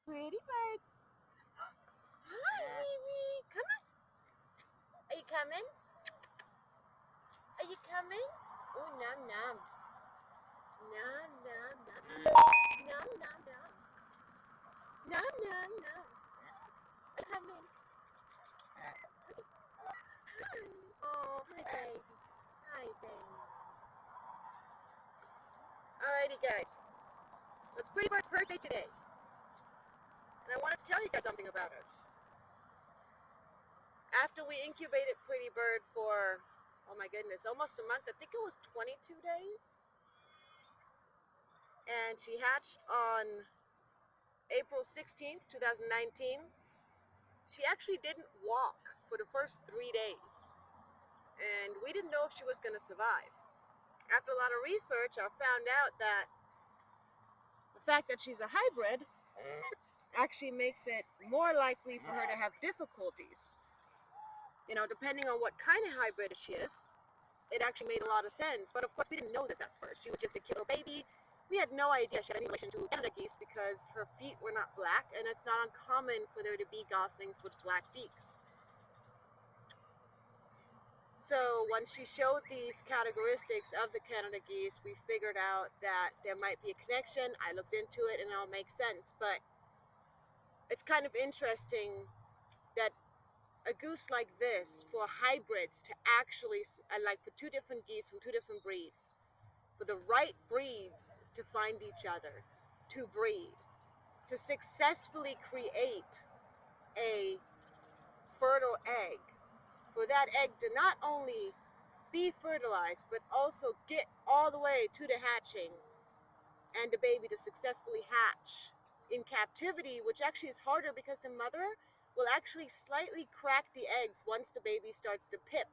Pretty bird. Hi, baby. Come on. Are you coming? Are you coming? Oh, nom noms. Nom nom nom. Nom nom nom. Nom nom nom. Are you coming? Hi. Oh, hi, baby. Hi, baby. Alrighty, guys. So it's Pretty Bird's birthday today. And I wanted to tell you guys something about her. After we incubated Pretty Bird for, oh my goodness, almost a month. I think it was 22 days. And she hatched on April 16th, 2019. She actually didn't walk for the first 3 days. And we didn't know if she was going to survive. After a lot of research, I found out that the fact that she's a hybrid actually makes it more likely for her to have difficulties. You know, depending on what kind of hybrid she is, it actually made a lot of sense. But of course, we didn't know this at first. She was just a cute little baby. We had no idea she had any relation to Canada geese because her feet were not black, and it's not uncommon for there to be goslings with black beaks. So once she showed these characteristics of the Canada geese, we figured out that there might be a connection. I looked into it and it all makes sense. But it's kind of interesting that a goose like this, for hybrids to actually, like for two different geese from two different breeds, for the right breeds to find each other, to breed, to successfully create a fertile egg, for that egg to not only be fertilized, but also get all the way to the hatching and the baby to successfully hatch in captivity, which actually is harder because the mother will actually slightly crack the eggs once the baby starts to pip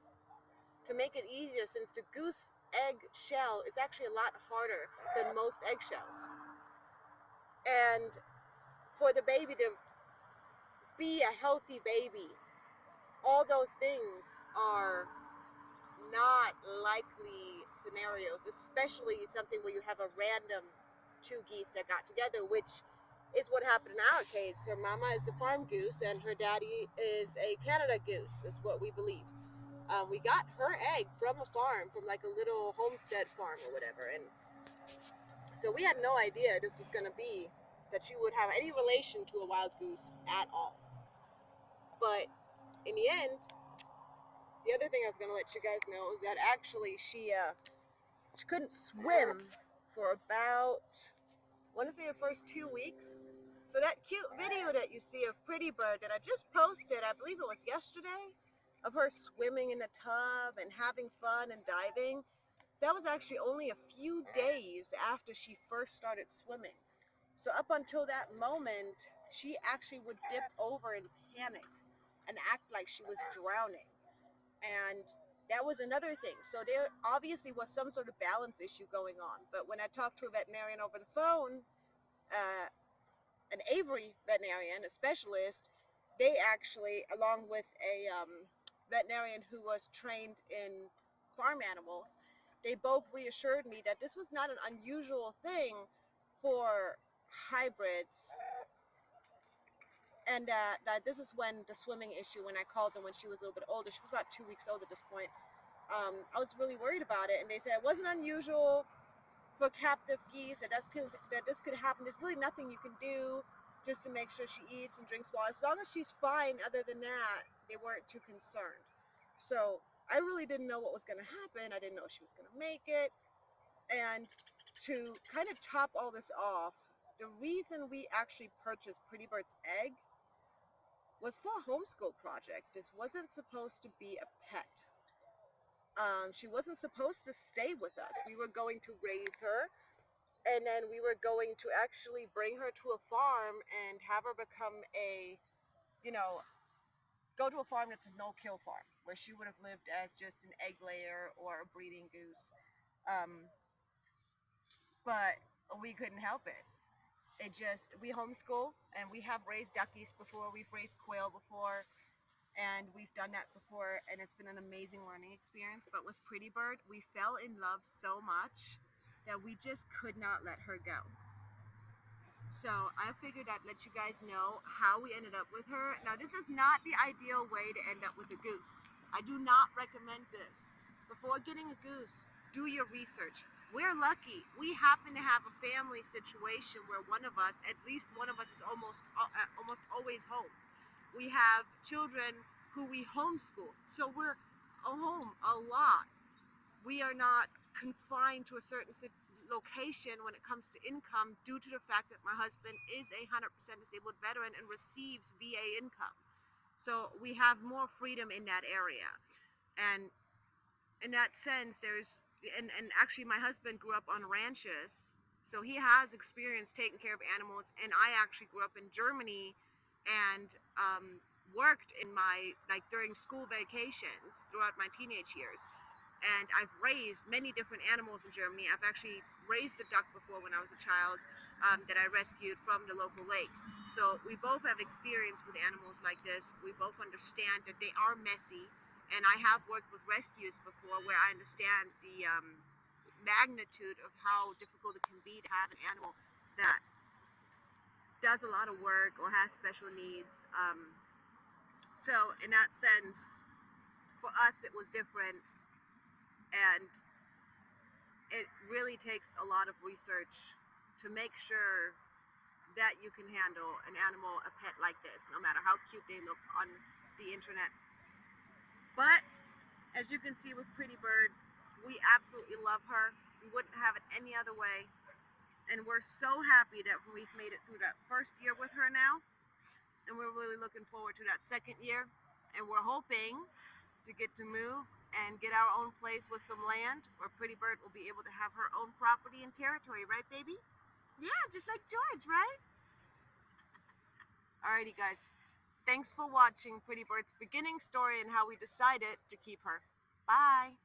to make it easier, since the goose egg shell is actually a lot harder than most eggshells. And for the baby to be a healthy baby, all those things are not likely scenarios, especially something where you have a random two geese that got together, which is what happened in our case. Her mama is a farm goose and her daddy is a Canada goose, is what we believe. We got her egg from a farm, from like a little homestead farm or whatever, and so we had no idea this was going to be, that she would have any relation to a wild goose at all. But in the end, the other thing I was going to let you guys know is that actually she couldn't swim for about, I want to say, the first 2 weeks. So that cute video that you see of Pretty Bird that I just posted, I believe it was yesterday, of her swimming in the tub and having fun and diving, that was actually only a few days after she first started swimming. So up until that moment, she actually would dip over and panic and act like she was drowning. And that was another thing. So there obviously was some sort of balance issue going on. But when I talked to a veterinarian over the phone, an Avery veterinarian, a specialist, they actually, along with a veterinarian who was trained in farm animals, they both reassured me that this was not an unusual thing for hybrids, and that this is when the swimming issue, when I called them when she was a little bit older, she was about 2 weeks old at this point, I was really worried about it, and they said it wasn't unusual for captive geese, that this could happen. There's really nothing you can do just to make sure she eats and drinks water. As long as she's fine, other than that, they weren't too concerned. So I really didn't know what was going to happen. I didn't know she was going to make it. And to kind of top all this off, the reason we actually purchased Pretty Bird's egg was for a homeschool project. This wasn't supposed to be a pet. She wasn't supposed to stay with us. We were going to raise her, and then we were going to actually bring her to a farm and have her become a, you know, go to a farm that's a no-kill farm, where she would have lived as just an egg layer or a breeding goose. Um, but we couldn't help it. We homeschool, and we have raised duckies before, we've raised quail before, and we've done that before, and it's been an amazing learning experience. But with Pretty Bird, we fell in love so much that we just could not let her go. So I figured I'd let you guys know how we ended up with her. Now this is not the ideal way to end up with a goose. I do not recommend this. Before getting a goose, do your research. We're lucky. We happen to have a family situation where one of us, at least one of us, is almost always home. We have children who we homeschool, so we're home a lot. We are not confined to a certain location when it comes to income due to the fact that my husband is a 100% disabled veteran and receives VA income. So we have more freedom in that area. And in that sense, and actually my husband grew up on ranches, so he has experience taking care of animals. And I actually grew up in Germany and worked in during school vacations throughout my teenage years. And I've raised many different animals in Germany. I've actually raised a duck before when I was a child that I rescued from the local lake. So we both have experience with animals like this. We both understand that they are messy. And I have worked with rescues before where I understand the magnitude of how difficult it can be to have an animal that does a lot of work or has special needs. So in that sense, for us it was different. And it really takes a lot of research to make sure that you can handle an animal, a pet like this, no matter how cute they look on the internet. But as you can see with Pretty Bird, we absolutely love her. We wouldn't have it any other way. And we're so happy that we've made it through that first year with her now. And we're really looking forward to that second year. And we're hoping to get to move and get our own place with some land where Pretty Bird will be able to have her own property and territory, right baby? Yeah, just like George, right? Alrighty guys, thanks for watching Pretty Bird's beginning story and how we decided to keep her. Bye!